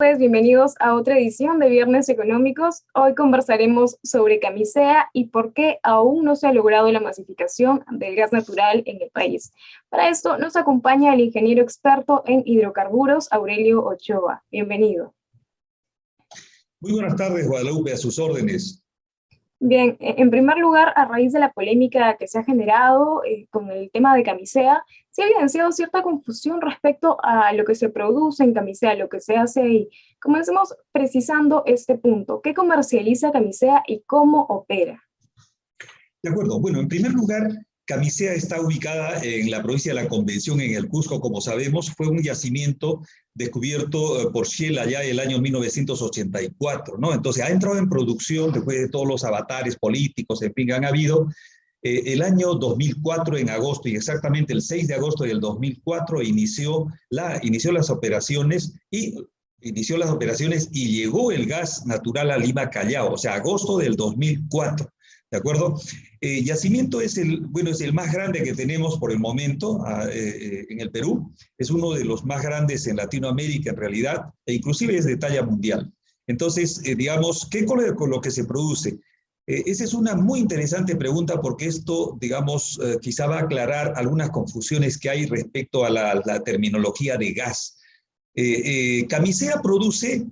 pues bienvenidos a otra edición de Viernes Económicos. Hoy conversaremos sobre Camisea y por qué aún no se ha logrado la masificación del gas natural en el país. Para esto nos acompaña el ingeniero experto en hidrocarburos, Aurelio Ochoa. Bienvenido. Muy buenas tardes, Guadalupe, a sus órdenes. Bien, en primer lugar, a raíz de la polémica que se ha generado con el tema de Camisea, se ha evidenciado cierta confusión respecto a lo que se produce en Camisea, lo que se hace ahí. Comencemos precisando este punto. ¿Qué comercializa Camisea y cómo opera? De acuerdo. Bueno, en primer lugar, Camisea está ubicada en la provincia de La Convención, en el Cusco, como sabemos. Fue un yacimiento descubierto por Shell allá en el año 1984, ¿no? Entonces ha entrado en producción después de todos los avatares políticos, en fin, han habido. El año 2004, en agosto, y exactamente el 6 de agosto del 2004, inició las operaciones y llegó el gas natural a Lima, Callao, o sea, agosto del 2004. ¿De acuerdo? Yacimiento es el más grande que tenemos por el momento en el Perú. Es uno de los más grandes en Latinoamérica en realidad, e inclusive es de talla mundial. Entonces, digamos, ¿qué con lo que se produce? Esa es una muy interesante pregunta porque esto, digamos, quizá va a aclarar algunas confusiones que hay respecto a la terminología de gas. Camisea produce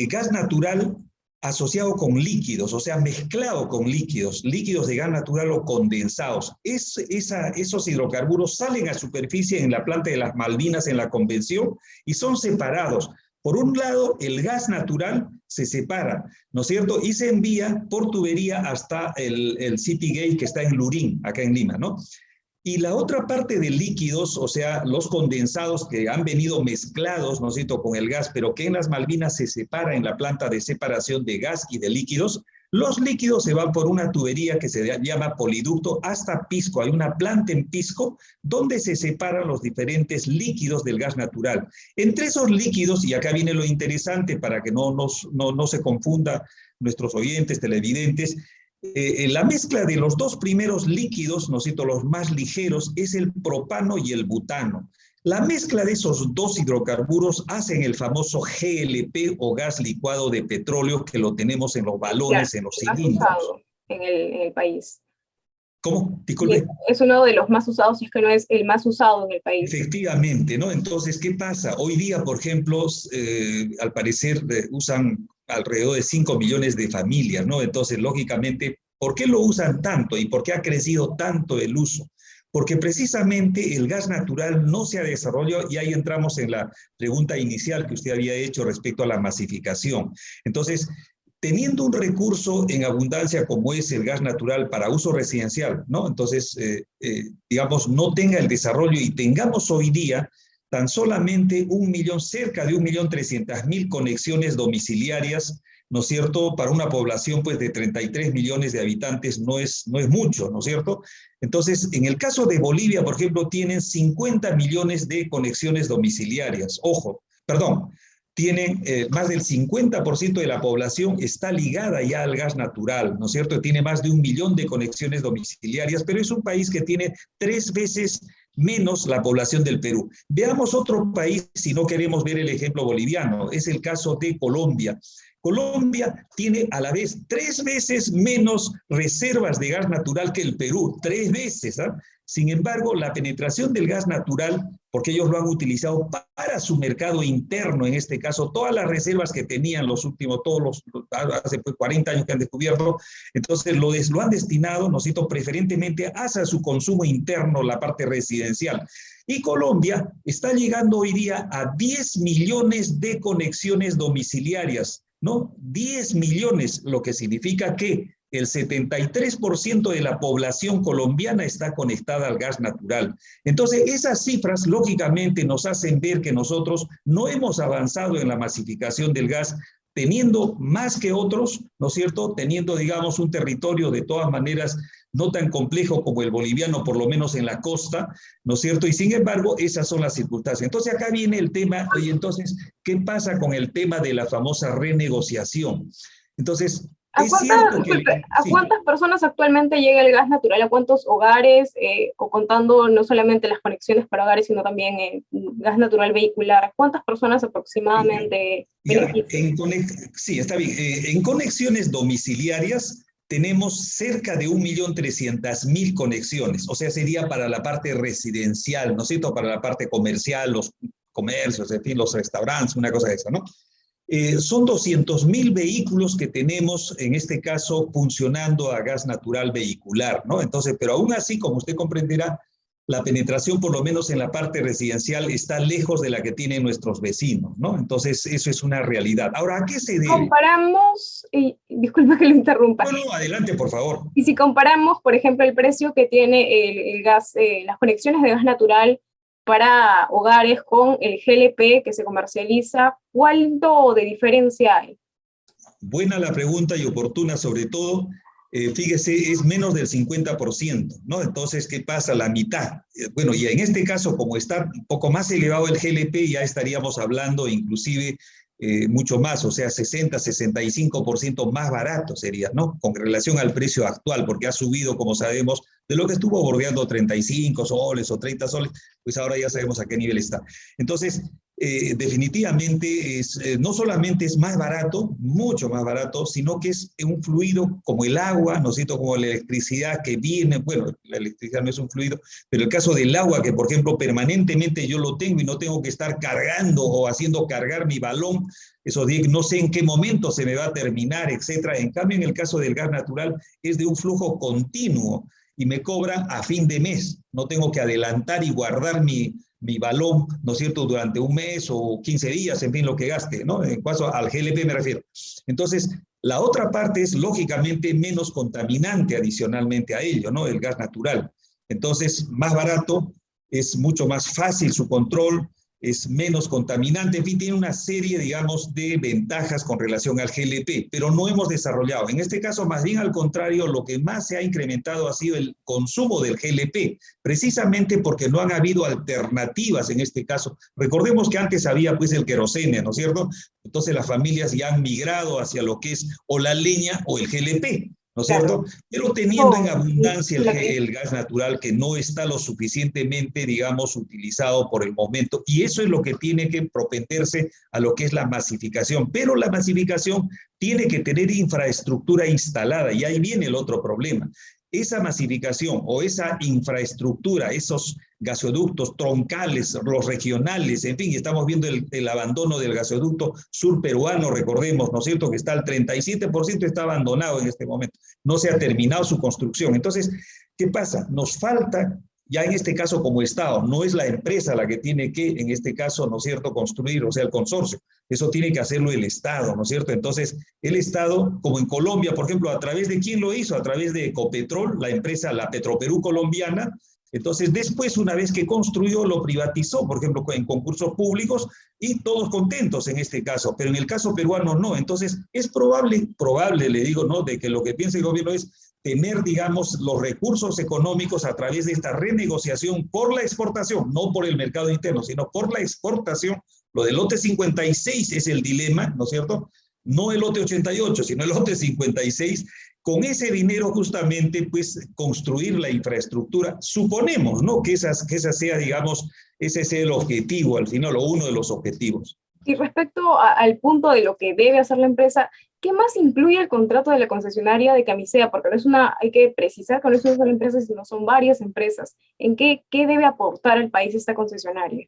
gas natural asociado con líquidos, o sea, mezclado con líquidos de gas natural o condensados. Esos hidrocarburos salen a superficie en la planta de las Malvinas, en la Convención, y son separados. Por un lado, el gas natural se separa, ¿no es cierto? Y se envía por tubería hasta el Citygate que está en Lurín, acá en Lima, ¿no? Y la otra parte de líquidos, o sea, los condensados que han venido mezclados, ¿no es cierto?, con el gas, pero que en las Malvinas se separa en la planta de separación de gas y de líquidos, los líquidos se van por una tubería que se llama poliducto hasta Pisco. Hay una planta en Pisco donde se separan los diferentes líquidos del gas natural. Entre esos líquidos, y acá viene lo interesante para que no se confunda nuestros oyentes, televidentes, la mezcla de los dos primeros líquidos, ¿no es cierto?, los más ligeros, es el propano y el butano. La mezcla de esos dos hidrocarburos hacen el famoso GLP o gas licuado de petróleo que lo tenemos en los balones, en los cilindros. Más usado en el país. ¿Cómo? Disculpe. Es uno de los más usados, si es que no es el más usado en el país. Efectivamente, ¿no? Entonces, ¿qué pasa? Hoy día, por ejemplo, al parecer usan alrededor de 5 millones de familias, ¿no? Entonces, lógicamente, ¿por qué lo usan tanto y por qué ha crecido tanto el uso? Porque precisamente el gas natural no se ha desarrollado, y ahí entramos en la pregunta inicial que usted había hecho respecto a la masificación. Entonces, teniendo un recurso en abundancia como es el gas natural para uso residencial, ¿no? Entonces, digamos, no tenga el desarrollo y tengamos hoy día tan solamente cerca de 1.300.000 conexiones domiciliarias, ¿no es cierto? Para una población pues de 33 millones de habitantes no es mucho, ¿no es cierto? Entonces, en el caso de Bolivia, por ejemplo, tienen 50 millones de conexiones domiciliarias. Ojo, perdón, tienen más del 50% de la población está ligada ya al gas natural, ¿no es cierto? Tiene más de 1 millón de conexiones domiciliarias, pero es un país que tiene 3 veces menos la población del Perú. Veamos otro país si no queremos ver el ejemplo boliviano. Es el caso de Colombia. Colombia tiene a la vez 3 veces menos reservas de gas natural que el Perú, 3 veces, ¿ah? Sin embargo, la penetración del gas natural, porque ellos lo han utilizado para su mercado interno, en este caso, todas las reservas que tenían hace 40 años que han descubierto, entonces lo han destinado, ¿no es cierto?, preferentemente hacia su consumo interno, la parte residencial. Y Colombia está llegando hoy día a 10 millones de conexiones domiciliarias, ¿no? 10 millones, lo que significa que el 73% de la población colombiana está conectada al gas natural. Entonces, esas cifras, lógicamente, nos hacen ver que nosotros no hemos avanzado en la masificación del gas, teniendo más que otros, ¿no es cierto?, teniendo, digamos, un territorio de todas maneras no tan complejo como el boliviano, por lo menos en la costa, ¿no es cierto? Y sin embargo, esas son las circunstancias. Entonces, acá viene el tema, oye, entonces, ¿qué pasa con el tema de la famosa renegociación? Entonces, Es cierto que... Disculpe, ¿a Sí. cuántas personas actualmente llega el gas natural? ¿A cuántos hogares? O contando no solamente las conexiones para hogares, sino también gas natural vehicular. ¿A cuántas personas aproximadamente Ya, beneficia? sí, está bien. En conexiones domiciliarias tenemos cerca de 1.300.000 conexiones, o sea, sería para la parte residencial, ¿no es cierto? Para la parte comercial, los comercios, en fin, los restaurantes, una cosa de esa, ¿no? Son 200.000 vehículos que tenemos, en este caso, funcionando a gas natural vehicular, ¿no? Entonces, pero aún así, como usted comprenderá, la penetración, por lo menos en la parte residencial, está lejos de la que tienen nuestros vecinos, ¿no? Entonces, eso es una realidad. Ahora, ¿a qué se debe? Comparamos, y disculpa que lo interrumpa, Bueno, adelante, por favor. y si comparamos, por ejemplo, el precio que tiene el gas, las conexiones de gas natural para hogares con el GLP que se comercializa, ¿cuánto de diferencia hay? Buena la pregunta y oportuna sobre todo. Fíjese, es menos del 50%, ¿no? Entonces, ¿qué pasa? La mitad. Bueno, y en este caso, como está un poco más elevado el GLP, ya estaríamos hablando inclusive mucho más, o sea, 60-65% más barato sería, ¿no? Con relación al precio actual, porque ha subido, como sabemos, de lo que estuvo bordeando 35 soles o 30 soles, pues ahora ya sabemos a qué nivel está. Entonces, definitivamente no solamente es más barato, mucho más barato, sino que es un fluido como el agua, ¿no es cierto?, como la electricidad que viene, bueno, la electricidad no es un fluido, pero el caso del agua, que por ejemplo permanentemente yo lo tengo y no tengo que estar cargando o haciendo cargar mi balón, eso no sé en qué momento se me va a terminar, etcétera. En cambio, en el caso del gas natural es de un flujo continuo y me cobran a fin de mes, no tengo que adelantar y guardar mi balón, ¿no es cierto?, durante un mes o 15 días, en fin, lo que gaste, ¿no? En cuanto al GLP me refiero. Entonces, la otra parte es, lógicamente, menos contaminante adicionalmente a ello, ¿no? El gas natural. Entonces, más barato, es mucho más fácil su control, es menos contaminante, en fin, tiene una serie, digamos, de ventajas con relación al GLP, pero no hemos desarrollado. En este caso, más bien al contrario, lo que más se ha incrementado ha sido el consumo del GLP, precisamente porque no han habido alternativas en este caso. Recordemos que antes había pues el querosene, ¿no es cierto? Entonces las familias ya han migrado hacia lo que es o la leña o el GLP. ¿No es Claro, cierto? Pero teniendo en no, abundancia la que el gas natural que no está lo suficientemente, digamos, utilizado por el momento. Y eso es lo que tiene que propenderse a lo que es la masificación. Pero la masificación tiene que tener infraestructura instalada. Y ahí viene el otro problema. Esa masificación o esa infraestructura, esos gasoductos troncales, los regionales, en fin, estamos viendo el abandono del gasoducto sur peruano, recordemos, ¿no es cierto?, que está al 37% está abandonado en este momento, no se ha terminado su construcción. Entonces, ¿qué pasa? Nos falta, ya en este caso como Estado, no es la empresa la que tiene que, en este caso, ¿no es cierto?, construir, o sea, el consorcio, eso tiene que hacerlo el Estado, ¿no es cierto? Entonces, el Estado, como en Colombia, por ejemplo, ¿a través de quién lo hizo? A través de Ecopetrol, la empresa, la Petroperú colombiana. Entonces, después, una vez que construyó, lo privatizó, por ejemplo, en concursos públicos, y todos contentos en este caso, pero en el caso peruano no. Entonces, es probable, le digo, ¿no?, de que lo que piensa el gobierno es tener, digamos, los recursos económicos a través de esta renegociación por la exportación, no por el mercado interno, sino por la exportación. Lo del lote 56 es el dilema, ¿no es cierto? No el lote 88, sino el lote 56. Con ese dinero justamente, pues, construir la infraestructura. Suponemos, ¿no?, que esa sea, digamos, ese sea el objetivo, al final, o uno de los objetivos. Y respecto al punto de lo que debe hacer la empresa, ¿qué más incluye el contrato de la concesionaria de Camisea? Porque no es hay que precisar que no es una sola empresa, sino son varias empresas. ¿En qué debe aportar al país esta concesionaria?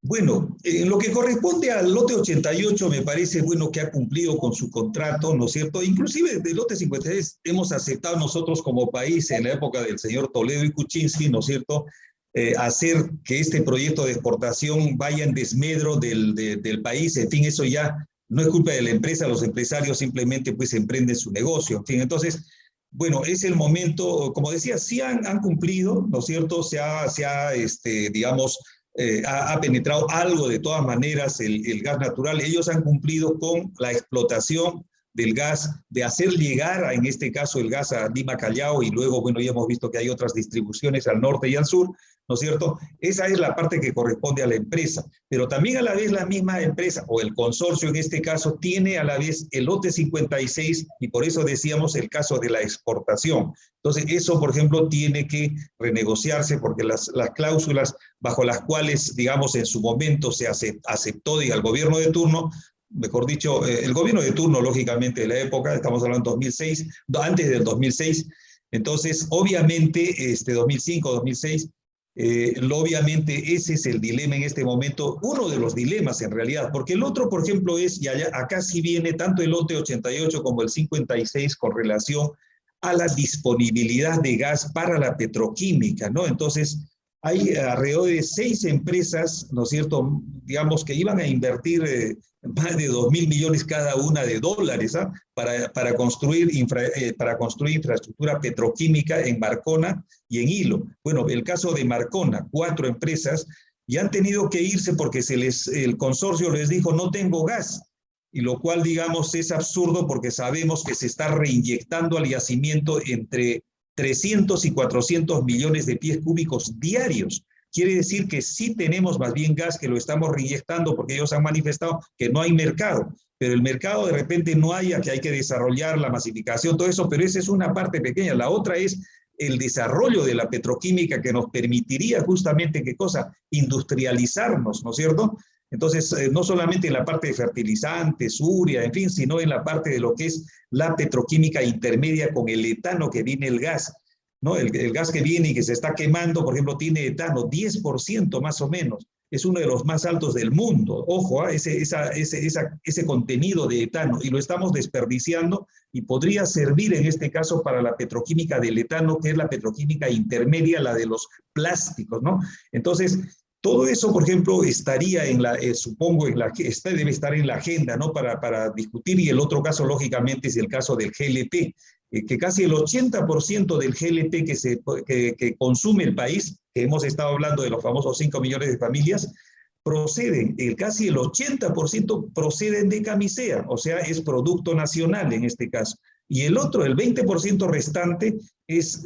Bueno, en lo que corresponde al lote 88, me parece bueno que ha cumplido con su contrato, ¿no es cierto? Inclusive del lote 56 hemos aceptado nosotros como país en la época del señor Toledo y Kuczynski, ¿no es cierto?, hacer que este proyecto de exportación vaya en desmedro del país. En fin, eso ya no es culpa de la empresa, los empresarios simplemente pues emprenden su negocio. En fin, entonces, bueno, es el momento, como decía, sí han cumplido, ¿no es cierto? Se ha digamos, ha penetrado algo de todas maneras el gas natural. Ellos han cumplido con la explotación del gas, de hacer llegar, en este caso, el gas a Lima Callao, y luego, bueno, ya hemos visto que hay otras distribuciones al norte y al sur, ¿no es cierto? Esa es la parte que corresponde a la empresa, pero también a la vez la misma empresa, o el consorcio en este caso, tiene a la vez el lote 56, y por eso decíamos el caso de la exportación. Entonces, eso, por ejemplo, tiene que renegociarse, porque las cláusulas bajo las cuales, digamos, en su momento se aceptó, diga, el gobierno de turno, mejor dicho, el gobierno de turno, lógicamente, de la época, estamos hablando de 2006, antes del 2006, entonces, obviamente, 2005, 2006, obviamente ese es el dilema en este momento, uno de los dilemas en realidad, porque el otro, por ejemplo, es, y acá sí viene tanto el lote 88 como el 56 con relación a la disponibilidad de gas para la petroquímica, ¿no? Entonces, hay alrededor de 6 empresas, ¿no es cierto?, digamos, que iban a invertir más de 2.000 millones cada una de dólares, ¿ah? Para construir infraestructura petroquímica en Marcona y en Hilo. Bueno, el caso de Marcona, 4 empresas, y han tenido que irse porque el consorcio les dijo, no tengo gas, y lo cual, digamos, es absurdo porque sabemos que se está reinyectando al yacimiento entre 300 y 400 millones de pies cúbicos diarios. Quiere decir que sí tenemos más bien gas, que lo estamos reinyectando porque ellos han manifestado que no hay mercado, pero el mercado de repente no haya, que hay que desarrollar la masificación, todo eso, pero esa es una parte pequeña. La otra es el desarrollo de la petroquímica que nos permitiría justamente, ¿qué cosa? Industrializarnos, ¿no es cierto? Entonces, no solamente en la parte de fertilizantes, urea, en fin, sino en la parte de lo que es la petroquímica intermedia con el etano que viene el gas, ¿no? El gas que viene y que se está quemando, por ejemplo, tiene etano, 10% más o menos. Es uno de los más altos del mundo. Ojo, ese contenido de etano, y lo estamos desperdiciando, y podría servir en este caso para la petroquímica del etano, que es la petroquímica intermedia, la de los plásticos, ¿no? Entonces, todo eso, por ejemplo, estaría supongo, debe estar en la agenda, ¿no? Para discutir, y el otro caso, lógicamente, es el caso del GLP, que casi el 80% del GLP que consume el país, que hemos estado hablando de los famosos 5 millones de familias, casi el 80% proceden de camisea, o sea, es producto nacional en este caso. Y el 20% restante,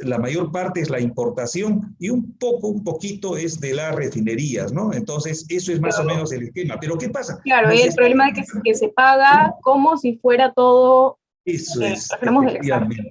la mayor parte es la importación, y un poquito es de las refinerías, ¿no? Entonces, eso es más o menos el esquema. Pero ¿qué pasa? Claro, y el problema es que se paga como si fuera todo, eso es, del extranjero.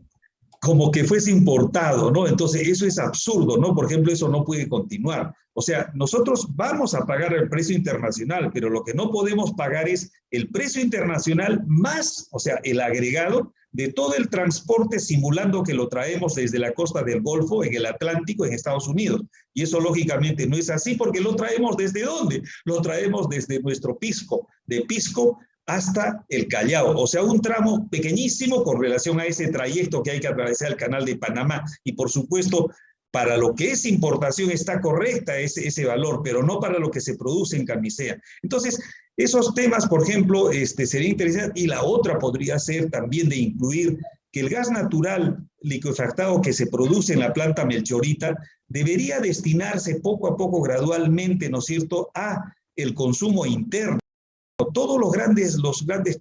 Como que fuese importado, ¿no? Entonces, eso es absurdo, ¿no? Por ejemplo, eso no puede continuar. O sea, nosotros vamos a pagar el precio internacional, pero lo que no podemos pagar es el precio internacional más, o sea, el agregado de todo el transporte, simulando que lo traemos desde la costa del Golfo, en el Atlántico, en Estados Unidos. Y eso lógicamente no es así, porque lo traemos ¿desde dónde? Lo traemos desde nuestro Pisco, de Pisco hasta el Callao, o sea, un tramo pequeñísimo con relación a ese trayecto que hay que atravesar el Canal de Panamá. Y por supuesto, para lo que es importación está correcta ese valor, pero no para lo que se produce en camisea. Entonces, esos temas, por ejemplo, sería interesante. Y la otra podría ser también de incluir que el gas natural liquefactado que se produce en la planta Melchorita debería destinarse poco a poco, gradualmente, ¿no es cierto?, a el consumo interno. Todos los grandes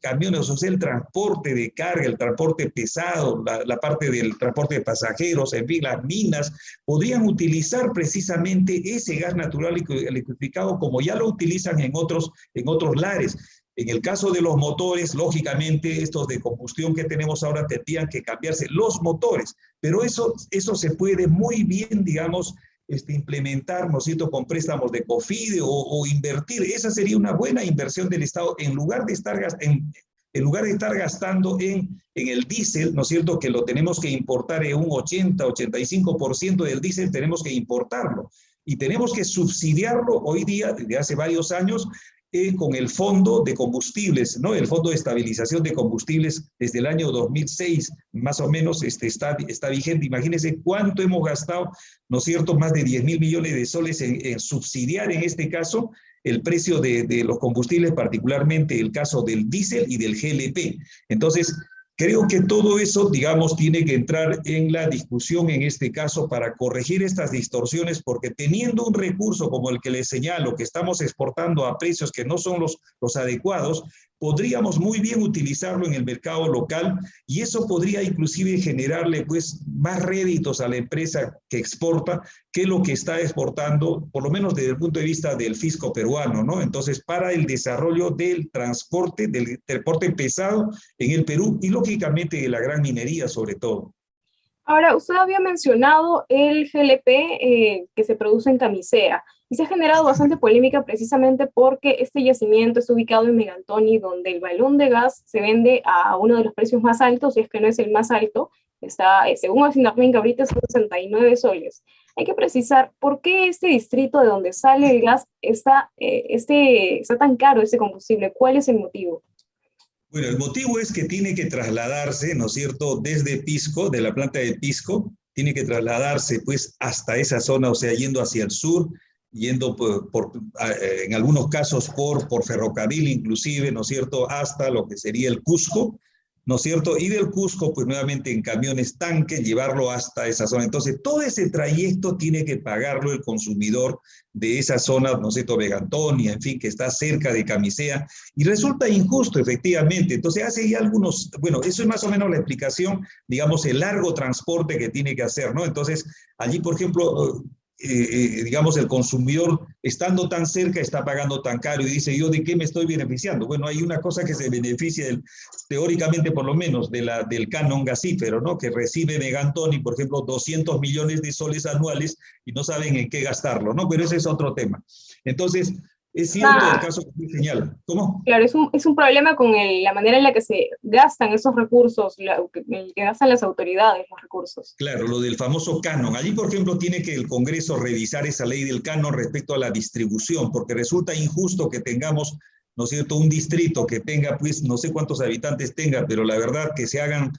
camiones, o sea, el transporte de carga, el transporte pesado, la parte del transporte de pasajeros, en fin, las minas, podrían utilizar precisamente ese gas natural liquefiado como ya lo utilizan en otros lares. En el caso de los motores, lógicamente, estos de combustión que tenemos ahora tendrían que cambiarse los motores, pero eso se puede muy bien, digamos, implementar, ¿no es cierto?, con préstamos de COFIDE o invertir. Esa sería una buena inversión del Estado en lugar de estar gastando en el diésel, ¿no es cierto?, que lo tenemos que importar en un 85% del diésel, tenemos que importarlo. Y tenemos que subsidiarlo hoy día, desde hace varios años, con el Fondo de Combustibles, ¿no? El Fondo de Estabilización de Combustibles desde el año 2006, más o menos, está vigente. Imagínense cuánto hemos gastado, ¿no es cierto?, más de 10.000 millones de soles en subsidiar, en este caso, el precio de los combustibles, particularmente el caso del diésel y del GLP. Entonces, creo que todo eso, digamos, tiene que entrar en la discusión en este caso para corregir estas distorsiones, porque teniendo un recurso como el que les señalo, que estamos exportando a precios que no son los adecuados, podríamos muy bien utilizarlo en el mercado local y eso podría inclusive generarle pues más réditos a la empresa que exporta que lo que está exportando, por lo menos desde el punto de vista del fisco peruano, ¿no? Entonces, para el desarrollo del transporte pesado en el Perú y lógicamente de la gran minería sobre todo. Ahora, usted había mencionado el GLP que se produce en Camisea y se ha generado bastante polémica precisamente porque este yacimiento está ubicado en Megantoni, donde el balón de gas se vende a uno de los precios más altos, y es que no es el más alto, está, según Asinarminca, ahorita son 69 soles. Hay que precisar por qué este distrito de donde sale el gas está tan caro este combustible, ¿cuál es el motivo? Bueno, el motivo es que tiene que trasladarse, ¿no es cierto?, desde Pisco, de la planta de Pisco, tiene que trasladarse pues hasta esa zona, o sea, yendo hacia el sur, yendo en algunos casos por ferrocarril inclusive, ¿no es cierto?, hasta lo que sería el Cusco, ¿no es cierto? Y del Cusco, pues nuevamente en camiones tanque, llevarlo hasta esa zona. Entonces, todo ese trayecto tiene que pagarlo el consumidor de esa zona, ¿no es cierto?, Vegantonia, en fin, que está cerca de Camisea, y resulta injusto, efectivamente. Entonces, hace ya algunos, bueno, eso es más o menos la explicación, digamos, el largo transporte que tiene que hacer, ¿no? Entonces, allí, por ejemplo, digamos, el consumidor, estando tan cerca, está pagando tan caro y dice, ¿yo de qué me estoy beneficiando? Bueno, hay una cosa que se beneficia, teóricamente por lo menos, del canon gasífero, ¿no? Que recibe Megantoni, por ejemplo, 200 millones de soles anuales y no saben en qué gastarlo, ¿no? Pero ese es otro tema. Entonces, es cierto el caso que usted señala. ¿Cómo? Claro, es un problema con la manera en la que se gastan esos recursos, el que gastan las autoridades los recursos. Claro, lo del famoso canon. Allí, por ejemplo, tiene que el Congreso revisar esa ley del canon respecto a la distribución, porque resulta injusto que tengamos, ¿no es cierto?, un distrito que tenga, pues, no sé cuántos habitantes tenga, pero la verdad que se hagan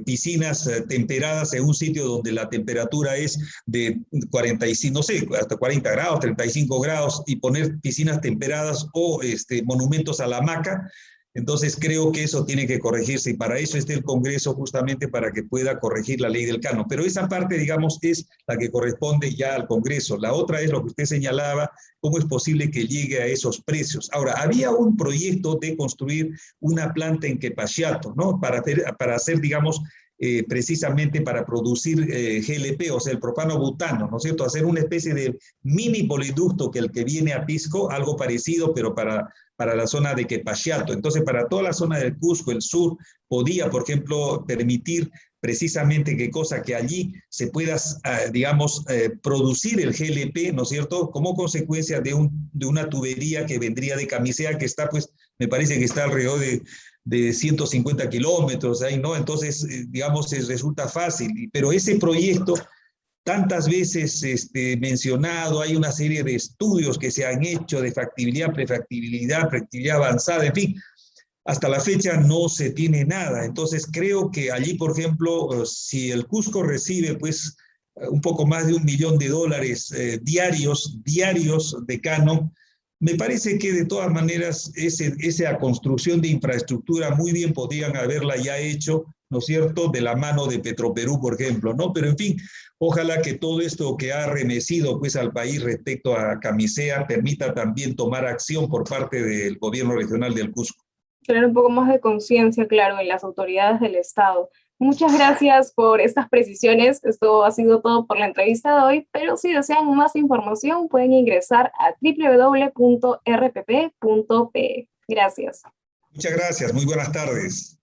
piscinas temperadas en un sitio donde la temperatura es de 45, no sé, hasta 40 grados, 35 grados, y poner piscinas temperadas o monumentos a la hamaca. Entonces creo que eso tiene que corregirse y para eso está el Congreso justamente para que pueda corregir la ley del canon. Pero esa parte, digamos, es la que corresponde ya al Congreso. La otra es lo que usted señalaba, cómo es posible que llegue a esos precios. Ahora, había un proyecto de construir una planta en Quepachiato, ¿no? Para hacer, digamos, precisamente para producir GLP, o sea, el propano butano, ¿no es cierto? Hacer una especie de mini poliducto que el que viene a Pisco, algo parecido, pero para la zona de Quepachiato. Entonces, para toda la zona del Cusco, el sur, podía, por ejemplo, permitir precisamente qué cosa que allí se pueda, digamos, producir el GLP, ¿no es cierto?, como consecuencia de una tubería que vendría de Camisea, que está, pues, me parece que está alrededor de 150 kilómetros, ahí, ¿no? Entonces, digamos, resulta fácil, pero ese proyecto tantas veces mencionado, hay una serie de estudios que se han hecho de factibilidad, prefactibilidad, factibilidad avanzada, en fin, hasta la fecha no se tiene nada. Entonces creo que allí, por ejemplo, si el Cusco recibe pues un poco más de $1 millón diarios de canon, me parece que de todas maneras esa construcción de infraestructura muy bien podrían haberla ya hecho, ¿no es cierto?, de la mano de Petroperú, por ejemplo, ¿no? Pero en fin, ojalá que todo esto que ha remecido pues al país respecto a Camisea permita también tomar acción por parte del gobierno regional del Cusco. Tener un poco más de conciencia, claro, en las autoridades del Estado. Muchas gracias por estas precisiones. Esto ha sido todo por la entrevista de hoy, pero si desean más información pueden ingresar a www.rpp.pe. Gracias. Muchas gracias, muy buenas tardes.